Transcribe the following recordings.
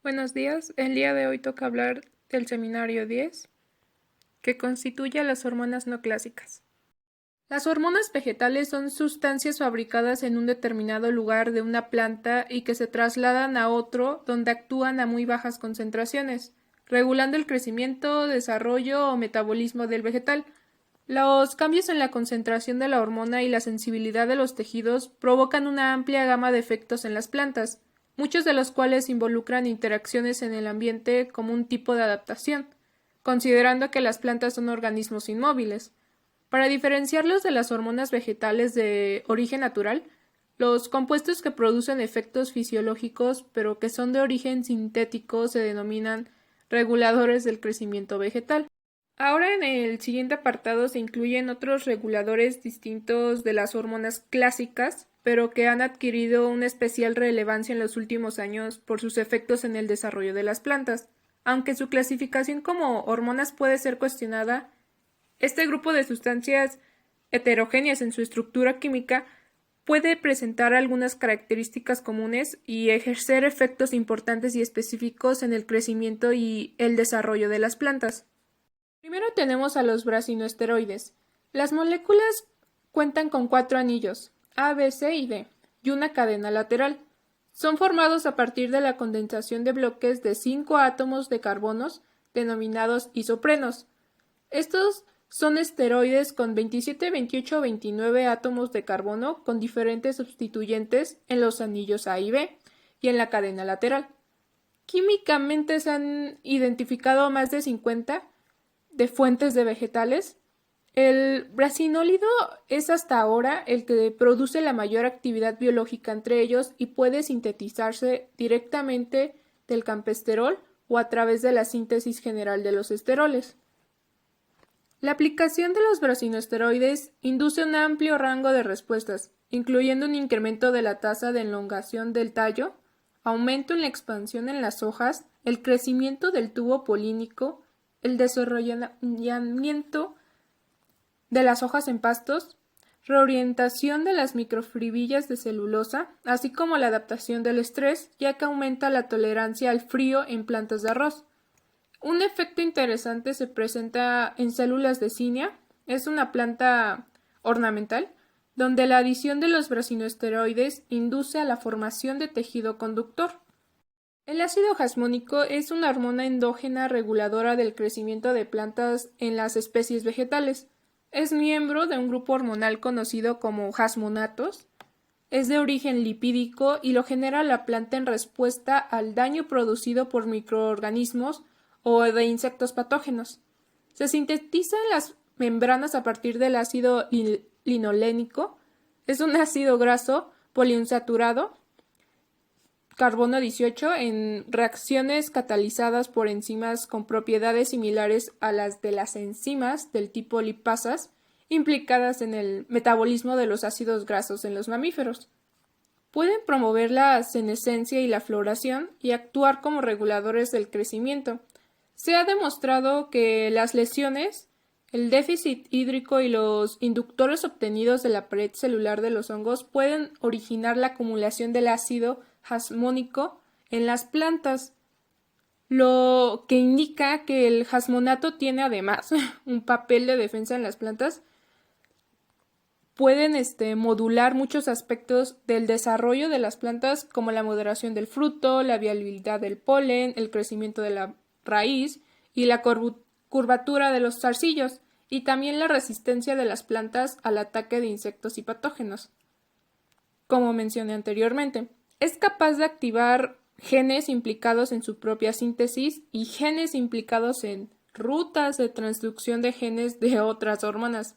Buenos días, el día de hoy toca hablar del seminario 10, que constituye a las hormonas no clásicas. Las hormonas vegetales son sustancias fabricadas en un determinado lugar de una planta y que se trasladan a otro donde actúan a muy bajas concentraciones, regulando el crecimiento, desarrollo o metabolismo del vegetal. Los cambios en la concentración de la hormona y la sensibilidad de los tejidos provocan una amplia gama de efectos en las plantas, muchos de los cuales involucran interacciones en el ambiente como un tipo de adaptación, considerando que las plantas son organismos inmóviles. Para diferenciarlos de las hormonas vegetales de origen natural, los compuestos que producen efectos fisiológicos pero que son de origen sintético se denominan reguladores del crecimiento vegetal. Ahora en el siguiente apartado se incluyen otros reguladores distintos de las hormonas clásicas, pero que han adquirido una especial relevancia en los últimos años por sus efectos en el desarrollo de las plantas. Aunque su clasificación como hormonas puede ser cuestionada, este grupo de sustancias heterogéneas en su estructura química puede presentar algunas características comunes y ejercer efectos importantes y específicos en el crecimiento y el desarrollo de las plantas. Primero tenemos a los brasinoesteroides. Las moléculas cuentan con 4 anillos, A, B, C y D, y una cadena lateral. Son formados a partir de la condensación de bloques de 5 átomos de carbonos, denominados isoprenos. Estos son esteroides con 27, 28 o 29 átomos de carbono con diferentes sustituyentes en los anillos A y B y en la cadena lateral. Químicamente se han identificado más de 50 de fuentes de vegetales. El brasinólido es hasta ahora el que produce la mayor actividad biológica entre ellos y puede sintetizarse directamente del campesterol o a través de la síntesis general de los esteroles. La aplicación de los brasinoesteroides induce un amplio rango de respuestas, incluyendo un incremento de la tasa de elongación del tallo, aumento en la expansión en las hojas, el crecimiento del tubo polínico, el desarrollamiento de las hojas en pastos, reorientación de las microfibrilas de celulosa, así como la adaptación del estrés, ya que aumenta la tolerancia al frío en plantas de arroz. Un efecto interesante se presenta en células de zinnia, es una planta ornamental, donde la adición de los brasinoesteroides induce a la formación de tejido conductor. El ácido jasmónico es una hormona endógena reguladora del crecimiento de plantas en las especies vegetales. Es miembro de un grupo hormonal conocido como jasmonatos. Es de origen lipídico y lo genera la planta en respuesta al daño producido por microorganismos o de insectos patógenos. Se sintetiza en las membranas a partir del ácido linolénico. Es un ácido graso poliinsaturado carbono 18 en reacciones catalizadas por enzimas con propiedades similares a las de las enzimas del tipo lipasas implicadas en el metabolismo de los ácidos grasos en los mamíferos. Pueden promover la senescencia y la floración y actuar como reguladores del crecimiento. Se ha demostrado que las lesiones, el déficit hídrico y los inductores obtenidos de la pared celular de los hongos pueden originar la acumulación del ácido jasmónico en las plantas, lo que indica que el jasmonato tiene además un papel de defensa en las plantas. Pueden modular muchos aspectos del desarrollo de las plantas como la moderación del fruto, la viabilidad del polen, el crecimiento de la raíz y la curvatura de los zarcillos, y también la resistencia de las plantas al ataque de insectos y patógenos. Como mencioné anteriormente, es capaz de activar genes implicados en su propia síntesis y genes implicados en rutas de transducción de genes de otras hormonas.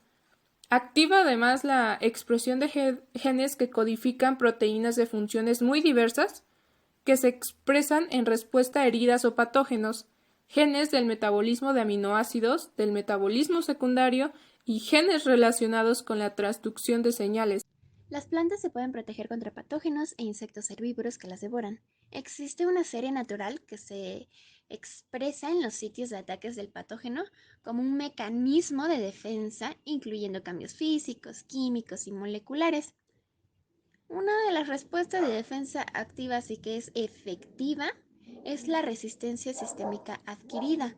Activa además la expresión de genes que codifican proteínas de funciones muy diversas que se expresan en respuesta a heridas o patógenos, genes del metabolismo de aminoácidos, del metabolismo secundario y genes relacionados con la transducción de señales. Las plantas se pueden proteger contra patógenos e insectos herbívoros que las devoran. Existe una serie natural que se expresa en los sitios de ataques del patógeno como un mecanismo de defensa, incluyendo cambios físicos, químicos y moleculares. Una de las respuestas de defensa activas y que es efectiva es la resistencia sistémica adquirida,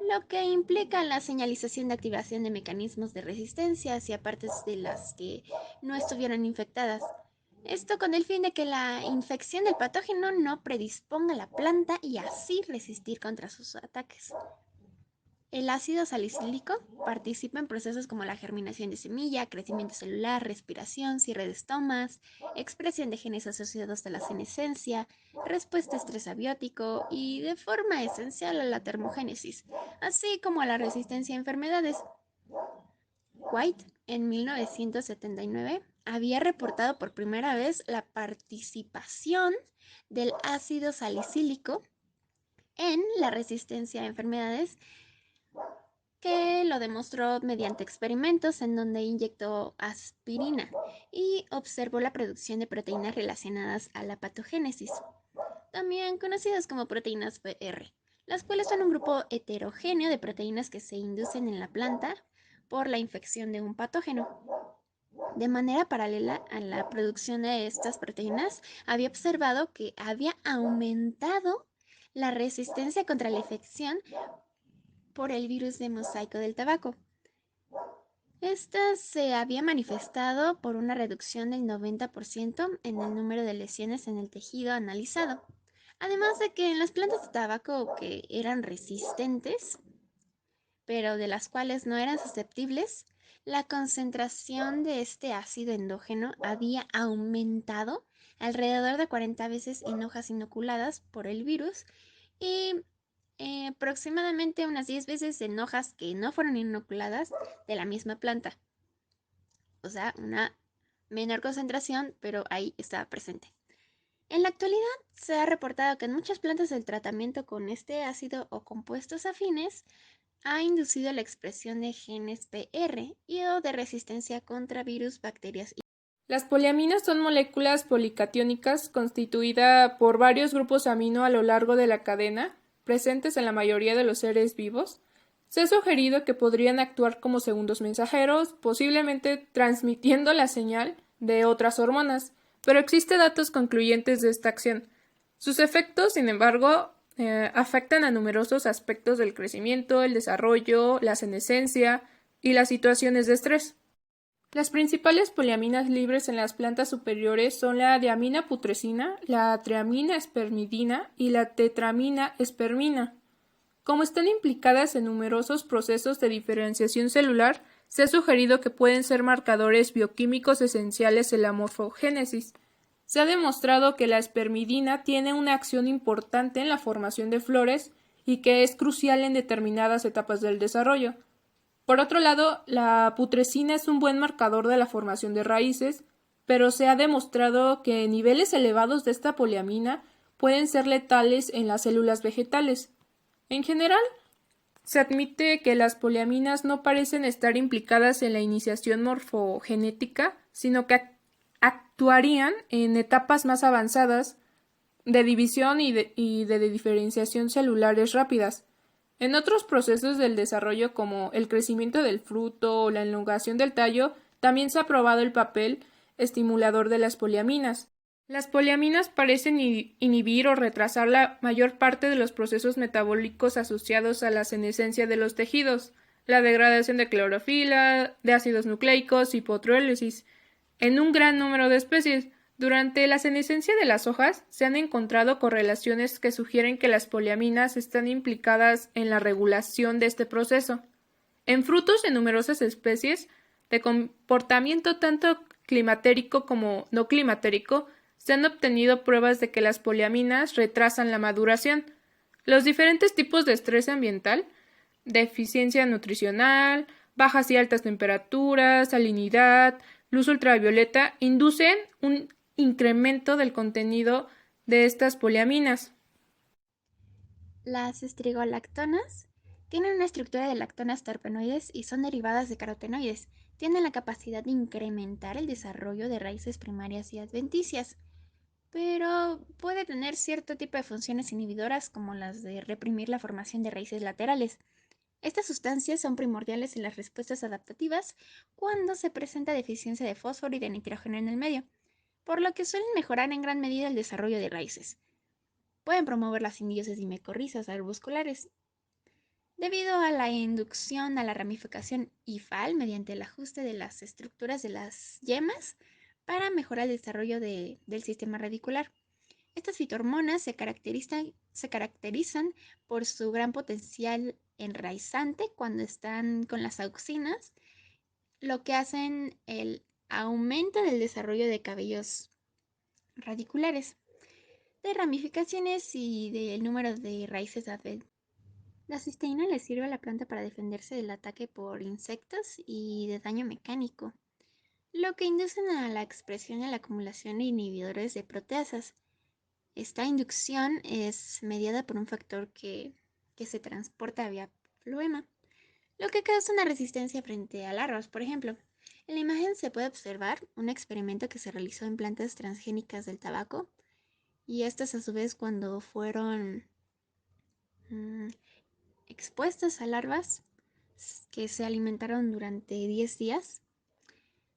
lo que implica la señalización de activación de mecanismos de resistencia hacia partes de las que no estuvieran infectadas. Esto con el fin de que la infección del patógeno no predisponga a la planta y así resistir contra sus ataques. El ácido salicílico participa en procesos como la germinación de semilla, crecimiento celular, respiración, cierre de estomas, expresión de genes asociados a la senescencia, respuesta a estrés abiótico y de forma esencial a la termogénesis, así como a la resistencia a enfermedades. White, en 1979, había reportado por primera vez la participación del ácido salicílico en la resistencia a enfermedades, que lo demostró mediante experimentos en donde inyectó aspirina y observó la producción de proteínas relacionadas a la patogénesis, también conocidas como proteínas PR, las cuales son un grupo heterogéneo de proteínas que se inducen en la planta por la infección de un patógeno. De manera paralela a la producción de estas proteínas, había observado que había aumentado la resistencia contra la infección por el virus de mosaico del tabaco. Esta se había manifestado por una reducción del 90% en el número de lesiones en el tejido analizado. Además de que en las plantas de tabaco que eran resistentes, pero de las cuales no eran susceptibles, la concentración de este ácido endógeno había aumentado alrededor de 40 veces en hojas inoculadas por el virus y aproximadamente unas 10 veces en hojas que no fueron inoculadas de la misma planta. O sea, una menor concentración, pero ahí estaba presente. En la actualidad se ha reportado que en muchas plantas el tratamiento con este ácido o compuestos afines ha inducido la expresión de genes PR y o de resistencia contra virus, bacterias y... Las poliaminas son moléculas policatiónicas constituidas por varios grupos amino a lo largo de la cadena, presentes en la mayoría de los seres vivos. Se ha sugerido que podrían actuar como segundos mensajeros, posiblemente transmitiendo la señal de otras hormonas, pero existen datos concluyentes de esta acción. Sus efectos, sin embargo, afectan a numerosos aspectos del crecimiento, el desarrollo, la senescencia y las situaciones de estrés. Las principales poliaminas libres en las plantas superiores son la diamina putrescina, la triamina espermidina y la tetramina espermina. Como están implicadas en numerosos procesos de diferenciación celular, se ha sugerido que pueden ser marcadores bioquímicos esenciales en la morfogénesis. Se ha demostrado que la espermidina tiene una acción importante en la formación de flores y que es crucial en determinadas etapas del desarrollo. Por otro lado, la putrescina es un buen marcador de la formación de raíces, pero se ha demostrado que niveles elevados de esta poliamina pueden ser letales en las células vegetales. En general, se admite que las poliaminas no parecen estar implicadas en la iniciación morfogenética, sino que actuarían en etapas más avanzadas de división y de diferenciación celulares rápidas. En otros procesos del desarrollo, como el crecimiento del fruto o la elongación del tallo, también se ha probado el papel estimulador de las poliaminas. Las poliaminas parecen inhibir o retrasar la mayor parte de los procesos metabólicos asociados a la senescencia de los tejidos, la degradación de clorofila, de ácidos nucleicos y fotosíntesis, en un gran número de especies. Durante la senescencia de las hojas se han encontrado correlaciones que sugieren que las poliaminas están implicadas en la regulación de este proceso. En frutos de numerosas especies de comportamiento tanto climatérico como no climatérico, se han obtenido pruebas de que las poliaminas retrasan la maduración. Los diferentes tipos de estrés ambiental, deficiencia nutricional, bajas y altas temperaturas, salinidad, luz ultravioleta, inducen un incremento del contenido de estas poliaminas. Las estrigolactonas tienen una estructura de lactonas terpenoides y son derivadas de carotenoides. Tienen la capacidad de incrementar el desarrollo de raíces primarias y adventicias, pero puede tener cierto tipo de funciones inhibidoras como las de reprimir la formación de raíces laterales. Estas sustancias son primordiales en las respuestas adaptativas cuando se presenta deficiencia de fósforo y de nitrógeno en el medio, por lo que suelen mejorar en gran medida el desarrollo de raíces. pueden promover la simbiosis de micorrizas arbusculares. Debido a la inducción a la ramificación IFAL mediante el ajuste de las estructuras de las yemas para mejorar el desarrollo del sistema radicular. Estas fitohormonas se caracterizan por su gran potencial enraizante cuando están con las auxinas, lo que hacen el aumento del desarrollo de cabellos radiculares, de ramificaciones y del número de raíces advent. La cisteína le sirve a la planta para defenderse del ataque por insectos y de daño mecánico, lo que inducen a la expresión y la acumulación de inhibidores de proteasas. Esta inducción es mediada por un factor que se transporta vía floema, lo que causa una resistencia frente a larvas. Por ejemplo, en la imagen se puede observar un experimento que se realizó en plantas transgénicas del tabaco, y estas a su vez cuando fueron expuestas a larvas que se alimentaron durante 10 días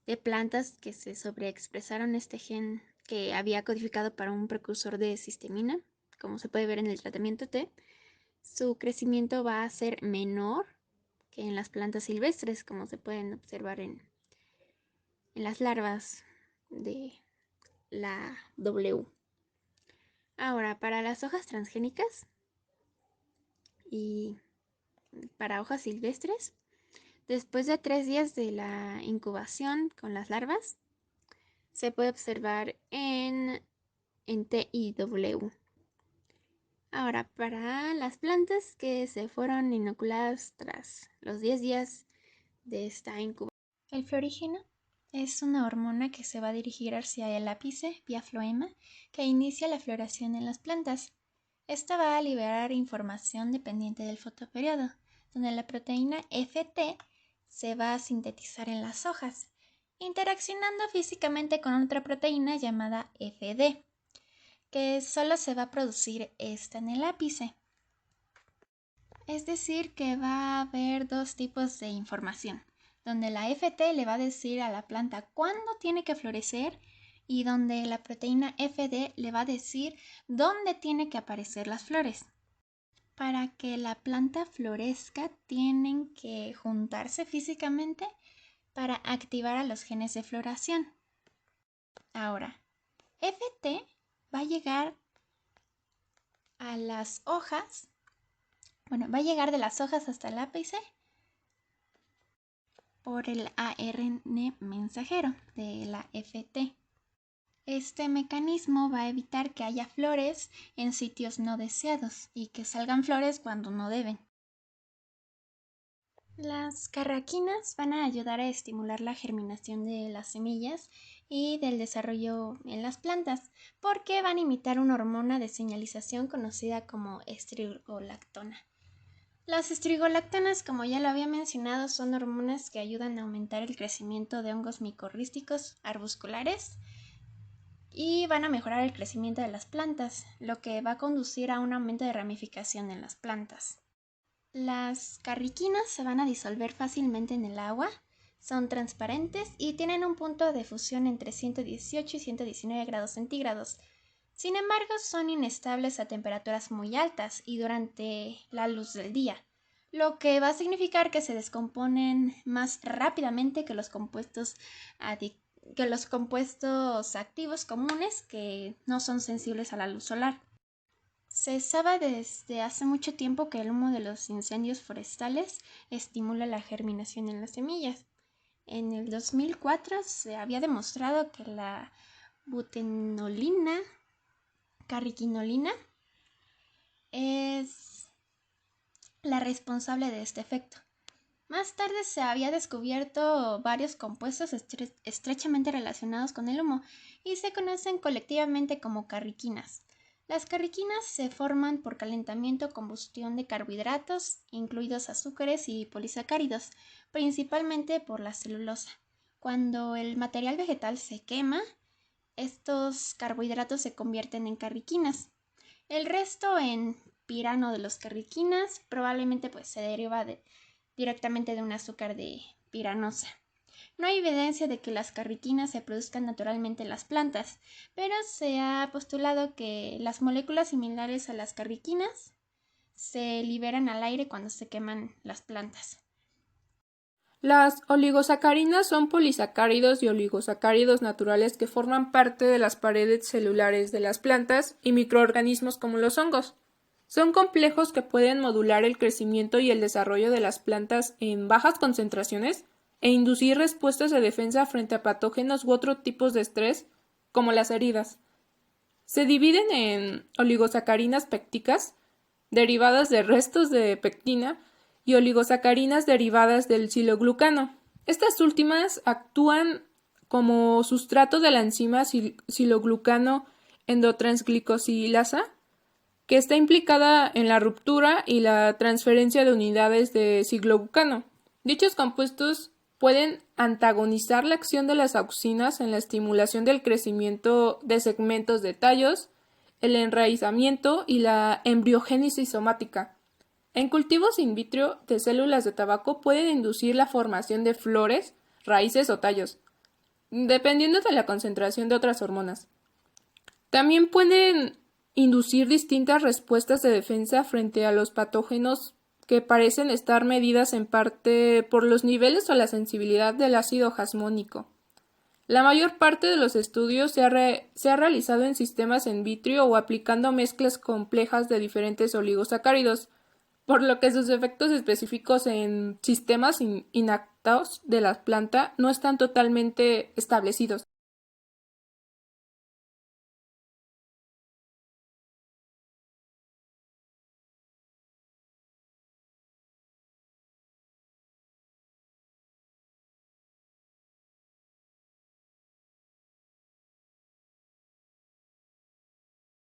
de plantas que se sobreexpresaron este gen que había codificado para un precursor de cistemina, como se puede ver en el tratamiento T, su crecimiento va a ser menor que en las plantas silvestres, como se pueden observar en las larvas de la W. Ahora, para las hojas transgénicas y para hojas silvestres, después de 3 días de la incubación con las larvas, se puede observar en T y W. Ahora, para las plantas que se fueron inoculadas tras los 10 días de esta incubación, el florígeno es una hormona que se va a dirigir hacia el ápice vía floema que inicia la floración en las plantas. Esta va a liberar información dependiente del fotoperiodo, donde la proteína FT se va a sintetizar en las hojas, interaccionando físicamente con otra proteína llamada FD, que solo se va a producir esta en el ápice. Es decir, que va a haber dos tipos de información, donde la FT le va a decir a la planta cuándo tiene que florecer y donde la proteína FD le va a decir dónde tiene que aparecer las flores. Para que la planta florezca, tienen que juntarse físicamente para activar a los genes de floración. Ahora, FT va a llegar a las hojas, va a llegar de las hojas hasta el ápice por el ARN mensajero de la FT. Este mecanismo va a evitar que haya flores en sitios no deseados y que salgan flores cuando no deben. Las carraquinas van a ayudar a estimular la germinación de las semillas y del desarrollo en las plantas, porque van a imitar una hormona de señalización conocida como estrigolactona. Las estrigolactonas, como ya lo había mencionado, son hormonas que ayudan a aumentar el crecimiento de hongos micorrísticos arbusculares y van a mejorar el crecimiento de las plantas, lo que va a conducir a un aumento de ramificación en las plantas. Las carriquinas se van a disolver fácilmente en el agua, son transparentes y tienen un punto de fusión entre 118 y 119 grados centígrados. Sin embargo, son inestables a temperaturas muy altas y durante la luz del día, lo que va a significar que se descomponen más rápidamente que los compuestos activos comunes que no son sensibles a la luz solar. Se sabe desde hace mucho tiempo que el humo de los incendios forestales estimula la germinación en las semillas. En el 2004 se había demostrado que la butenolina, carriquinolina, es la responsable de este efecto. Más tarde se había descubierto varios compuestos estrechamente relacionados con el humo y se conocen colectivamente como carriquinas. Las carriquinas se forman por calentamiento o combustión de carbohidratos, incluidos azúcares y polisacáridos, principalmente por la celulosa. Cuando el material vegetal se quema, estos carbohidratos se convierten en carriquinas. El resto en pirano de los carriquinas probablemente se deriva directamente de un azúcar de piranosa. No hay evidencia de que las carritinas se produzcan naturalmente en las plantas, pero se ha postulado que las moléculas similares a las carritinas se liberan al aire cuando se queman las plantas. Las oligosacarinas son polisacáridos y oligosacáridos naturales que forman parte de las paredes celulares de las plantas y microorganismos como los hongos. Son complejos que pueden modular el crecimiento y el desarrollo de las plantas en bajas concentraciones e inducir respuestas de defensa frente a patógenos u otros tipos de estrés, como las heridas. Se dividen en oligosacarinas pépticas, derivadas de restos de pectina, y oligosacarinas derivadas del siloglucano. Estas últimas actúan como sustrato de la enzima siloglucano endotransglicosilasa, que está implicada en la ruptura y la transferencia de unidades de siloglucano. Dichos compuestos pueden antagonizar la acción de las auxinas en la estimulación del crecimiento de segmentos de tallos, el enraizamiento y la embriogénesis somática. En cultivos in vitro de células de tabaco pueden inducir la formación de flores, raíces o tallos, dependiendo de la concentración de otras hormonas. También pueden inducir distintas respuestas de defensa frente a los patógenos que parecen estar medidas en parte por los niveles o la sensibilidad del ácido jasmónico. La mayor parte de los estudios se ha realizado en sistemas in vitro o aplicando mezclas complejas de diferentes oligosacáridos, por lo que sus efectos específicos en sistemas inactados de la planta no están totalmente establecidos.